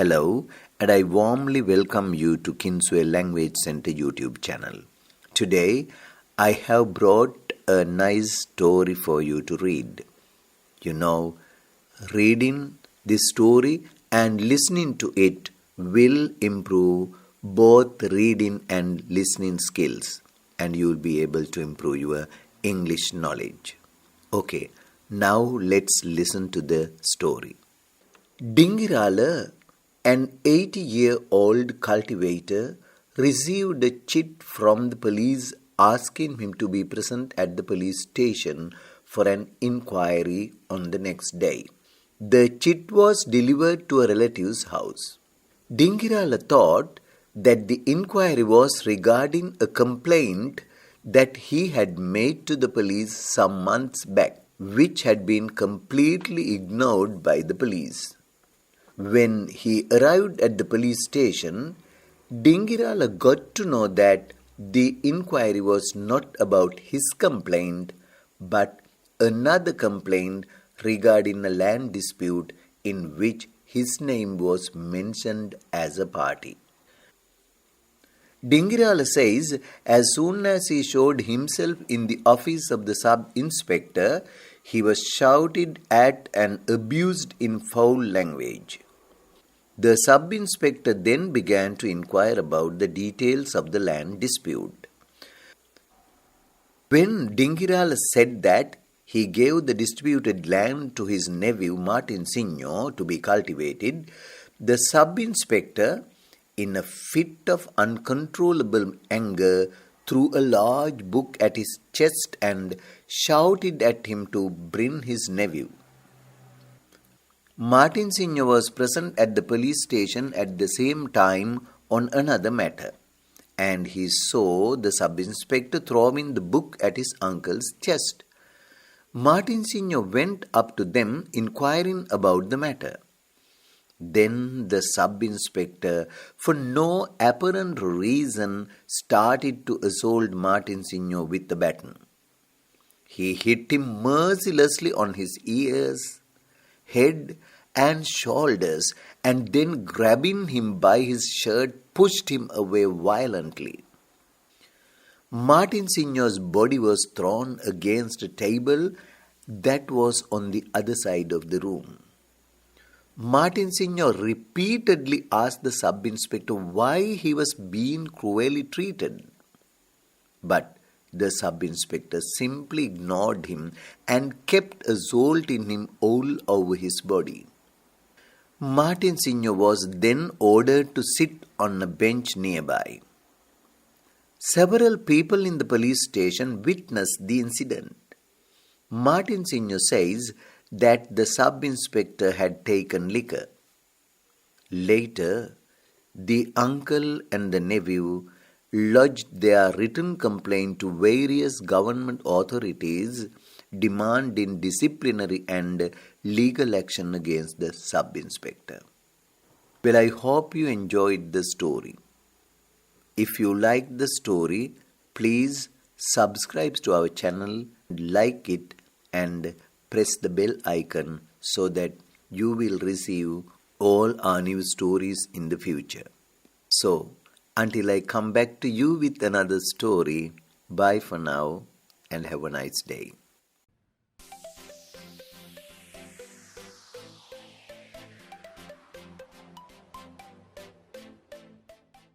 Hello, and I warmly welcome you to Kinsway Language Center YouTube channel. Today, I have brought a nice story for you to read. You know, reading this story and listening to it will improve both reading and listening skills, and you will be able to improve your English knowledge. Okay, now let's listen to the story. Dingirala, an 80-year-old cultivator, received a chit from the police asking him to be present at the police station for an inquiry on the next day. The chit was delivered to a relative's house. Dingirala thought that the inquiry was regarding a complaint that he had made to the police some months back, which had been completely ignored by the police. When he arrived at the police station, Dingirala got to know that the inquiry was not about his complaint, but another complaint regarding a land dispute in which his name was mentioned as a party. Dingirala says as soon as he showed himself in the office of the sub-inspector, he was shouted at and abused in foul language. The sub-inspector then began to inquire about the details of the land dispute. When Dingirala said that he gave the disputed land to his nephew Martinsinho to be cultivated, the sub-inspector, in a fit of uncontrollable anger, threw a large book at his chest and shouted at him to bring his nephew. Martinsinho was present at the police station at the same time on another matter, and he saw the sub-inspector throwing the book at his uncle's chest. Martinsinho went up to them inquiring about the matter. Then the sub-inspector, for no apparent reason, started to assault Martinsinho with the baton. He hit him mercilessly on his ears, head and shoulders, and then grabbing him by his shirt, pushed him away violently. Martinsinho's body was thrown against a table that was on the other side of the room. Martinsinho repeatedly asked the sub-inspector why he was being cruelly treated. But the sub-inspector simply ignored him and kept assaulting him all over his body. Martinsinho was then ordered to sit on a bench nearby. Several people in the police station witnessed the incident. Martinsinho says that the sub-inspector had taken liquor. Later, the uncle and the nephew lodged their written complaint to various government authorities demanding disciplinary and legal action against the sub-inspector. Well, I hope you enjoyed the story. If you liked the story, please subscribe to our channel, like it, and press the bell icon so that you will receive all our new stories in the future. So, until I come back to you with another story, bye for now and have a nice day.